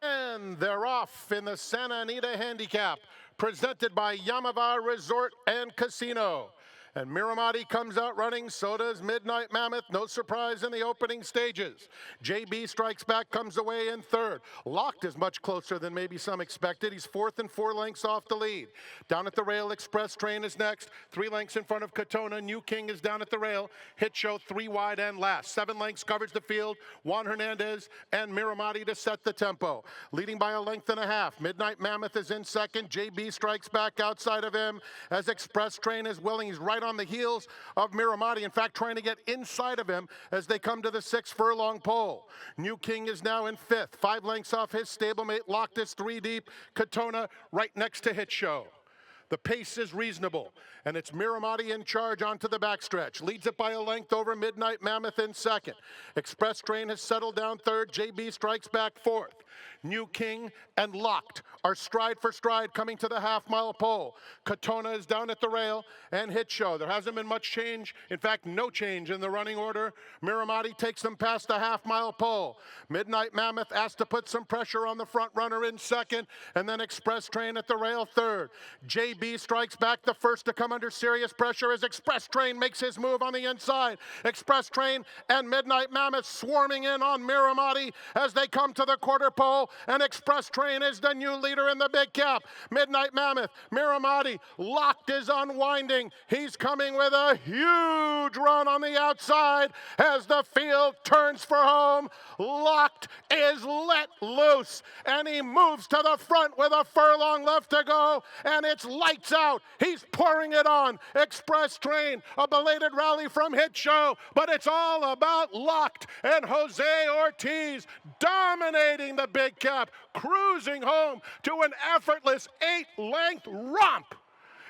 And they're off in the Santa Anita Handicap, presented by Yaamava Resort and Casino. And Miramati comes out running, so does Midnight Mammoth. No surprise in the opening stages. JB strikes back, comes away in third. Locked is much closer than maybe some expected. He's fourth and 4 lengths off the lead. Down at the rail, Express Train is next. 3 lengths in front of Katona. New King is down at the rail. Hit Show 3 wide and last. 7 lengths covers the field. Juan Hernandez and Miramati to set the tempo. Leading by a length and a half. Midnight Mammoth is in second. JB strikes back outside of him as Express Train is willing. He's right on the heels of Miramati, in fact trying to get inside of him as they come to the 6 furlong pole. New King is now in 5th, 5 lengths off his stablemate. Locked is 3 deep. Katona right next to Hit Show. The pace is reasonable, and it's Miramati in charge onto the backstretch. Leads it by a length over Midnight Mammoth in second. Express Train has settled down third. JB strikes back fourth. New King and Locked are stride for stride coming to the half-mile pole. Katona is down at the rail, and Hit Show. There hasn't been much change, in fact, no change in the running order. Miramati takes them past the half-mile pole. Midnight Mammoth asked to put some pressure on the front runner in second, and then Express Train at the rail third. JB strikes back, the first to come under serious pressure as Express Train makes his move on the inside. Express Train and Midnight Mammoth swarming in on Miramati as they come to the quarter pole. And Express Train is the new leader in the big cap. Midnight Mammoth, Miramati, Locked is unwinding. He's coming with a huge run on the outside as the field turns for home. Locked is let loose, and he moves to the front with a furlong left to go, and it's lights out. He's pouring it on. Express Train, a belated rally from Hit Show, but it's all about Locked and Jose Ortiz dominating the big cap, cruising home to an effortless 8-length romp.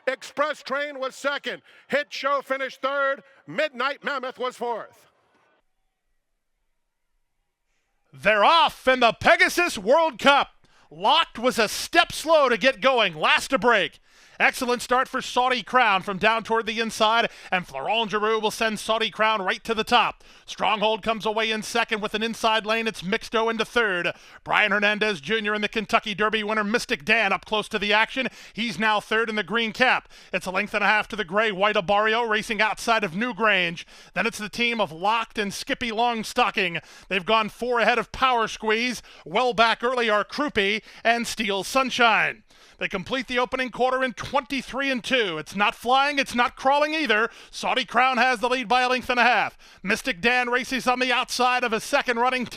Express Train was second. Hit Show finished third. Midnight Mammoth was fourth. They're off in the Pegasus World Cup. Locked was a step slow to get going. Last to break. Excellent start for Saudi Crown from down toward the inside, and Florent Giroux will send Saudi Crown right to the top. Stronghold comes away in second with an inside lane. It's Mixto into third. Brian Hernandez Jr. and the Kentucky Derby winner Mystic Dan up close to the action. He's now third in the green cap. It's a length and a half to the gray White Abario racing outside of Newgrange. Then it's the team of Locked and Skippy Longstocking. They've gone 4 ahead of Power Squeeze. Well back early are Croupy and Steel Sunshine. They complete the opening quarter in 23-2. It's not flying, it's not crawling either. Saudi Crown has the lead by a length and a half. Mystic Dan races on the outside of a second running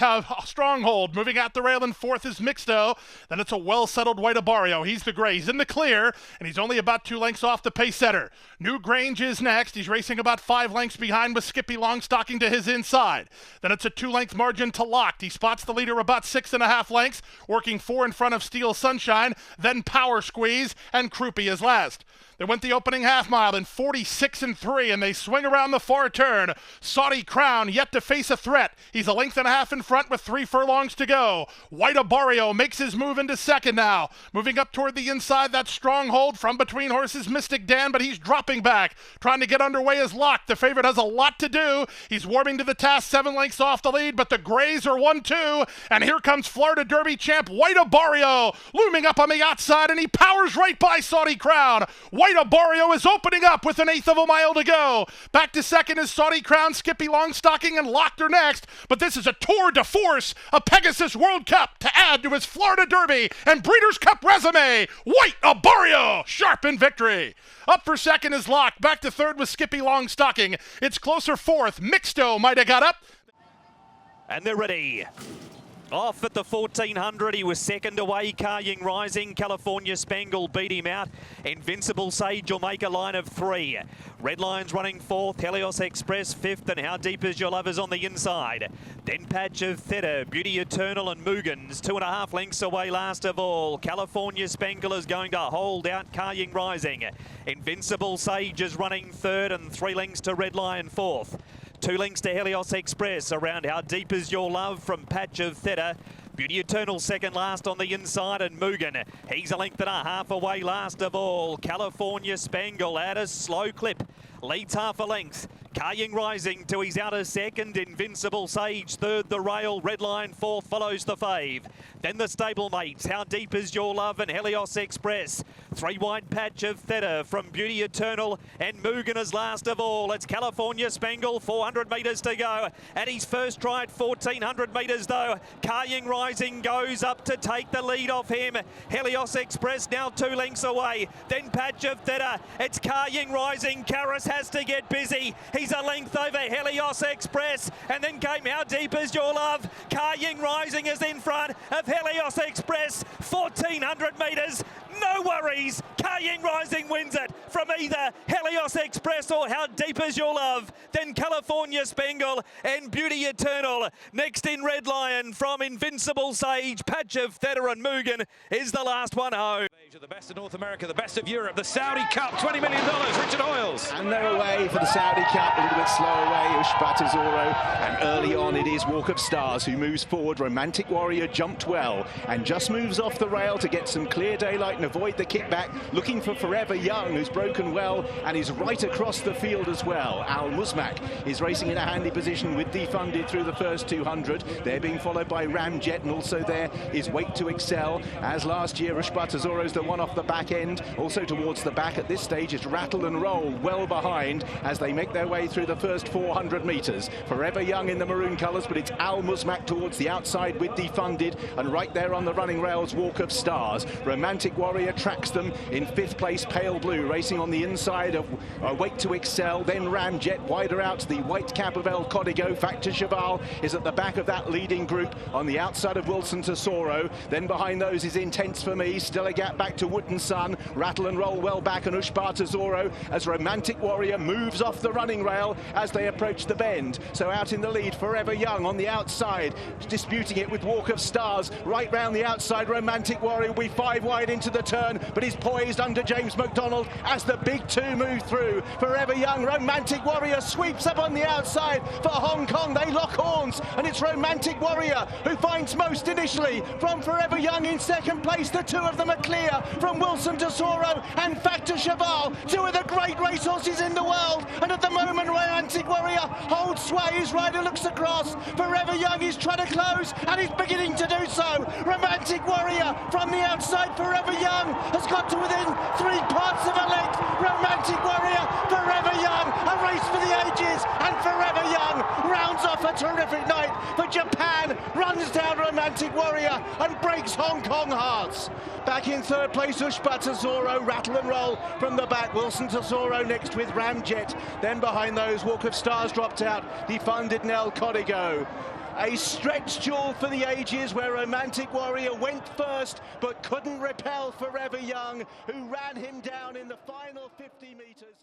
Stronghold. Moving out the rail in fourth is Mixto. Then it's a well-settled White Abario. He's the gray. He's in the clear, and he's only about 2 lengths off the pace setter. Newgrange is next. He's racing about 5 lengths behind with Skippy Longstocking to his inside. Then it's a 2-length margin to Locked. He spots the leader about 6.5 lengths, working 4 in front of Steel Sunshine. Then Power Squeeze, and Croupy is last. They went the opening half mile in 46-3, and they swing around the far turn. Saudi Crown yet to face a threat. He's a length and a half in front with 3 furlongs to go. White Abario makes his move into second now. Moving up toward the inside, that Stronghold from between horses Mystic Dan, but he's dropping back. Trying to get underway is Locked. The favorite has a lot to do. He's warming to the task, 7 lengths off the lead, but the Grays are 1-2, and here comes Florida Derby champ White Abario looming up on the outside, and he powers right by Saudi Crown. White Abario is opening up with 1/8 of a mile to go. Back to second is Saudi Crown, Skippy Longstocking, and Locked are next. But this is a tour de force, a Pegasus World Cup to add to his Florida Derby and Breeders' Cup resume. White Abario, sharp in victory. Up for second is Locked. Back to third with Skippy Longstocking. It's closer fourth. Mixto might have got up. And they're ready. Off at the 1400, he was second away. Karying Rising, California Spangle beat him out. Invincible Sage will make a line of 3. Red Lions running 4th, Helios Express 5th, and How Deep Is Your Love is on the inside. Then Patch of Theta, Beauty Eternal and Mugens, 2.5 lengths away last of all. California Spangle is going to hold out Karying Rising. Invincible Sage is running 3rd and 3 lengths to Red Lion 4th. 2 lengths to Helios Express around How Deep Is Your Love from Patch of Theta. Beauty Eternal second last on the inside, and Mugen, he's a length and a half away last of all. California Spangle at a slow clip, leads half a length. Carrying Rising to his outer second. Invincible Sage third, the rail. Redline fourth follows the fave. Then the stablemates, How Deep Is Your Love and Helios Express. 3 wide patch of Theta from Beauty Eternal, and Mugen is last of all. It's California Spangle, 400 metres to go. At his first try at 1400 metres though, Carrying Rising goes up to take the lead off him. Helios Express now 2 lengths away. Then patch of Theta. It's Carrying Rising. Karras has to get busy. He's a length over Helios Express, and then came How Deep Is Your Love. Carrying Rising is in front of Helios Express, 1400 metres. No worries, Carrying Rising wins it from either Helios Express or How Deep Is Your Love. Then California Spangle and Beauty Eternal. Next in Red Lion from Invincible Sage, Patch of Theta and Mugen is the last one home. The best of North America, the best of Europe, the Saudi Cup, $20 million, Richard Hoyles. And they're away for the Saudi Cup, a little bit slow away, Ushbatazoro. And early on it is Walk of Stars who moves forward. Romantic Warrior jumped well and just moves off the rail to get some clear daylight and avoid the kickback. Looking for Forever Young, who's broken well and is right across the field as well. Al Musmak is racing in a handy position with Defunded through the first 200. They're being followed by Ramjet, and also there is Wait to Excel. As last year, Ushbatazoro's the one off the back end. Also towards the back at this stage is Rattle and Roll, well behind as they make their way through the first 400 metres. Forever Young in the maroon colours, but it's Al Musmak towards the outside with Defunded, and right there on the running rails, Walk of Stars. Romantic Warrior tracks them in 5th place. Pale Blue racing on the inside of Wait to Excel, then Ramjet wider out to the white cap of El Código. Factor Cheval is at the back of that leading group on the outside of Wilson Tesoro. Then behind those is Intense For Me, still a gap back to Wootton Sun. Rattle and Roll well back, and Ushbatazoro as Romantic Warrior moves off the running rail as they approach the bend. So out in the lead, Forever Young on the outside, disputing it with Walk of Stars. Right round the outside, Romantic Warrior will be 5 wide into the turn, but he's poised under James McDonald as the big 2 move through. Forever Young, Romantic Warrior sweeps up on the outside for Hong Kong. They lock horns, and it's Romantic Warrior who finds most initially from Forever Young in 2nd place. The 2 of them are clear from Wilson Tesoro and Factor Cheval, 2 of the great racehorses in the world. And at the moment, Romantic Warrior holds sway. His rider looks across. Forever Young is trying to close, and he's beginning to do so. Romantic Warrior from the outside. Forever Young has got to within 3 parts of a length. Romantic Warrior, Forever Young, a race for the ages, and Forever Young rounds off a terrific night for Japan, runs down Romantic Warrior and breaks Hong Kong hearts. Back in 3rd place, Ushbatazoro, Rattle and Roll from the back. Wilson Tesoro next with Ramjet. Then behind those, Walk of Stars dropped out. Defunded El Código. A stretch duel for the ages where Romantic Warrior went first but couldn't repel Forever Young, who ran him down in the final 50 metres.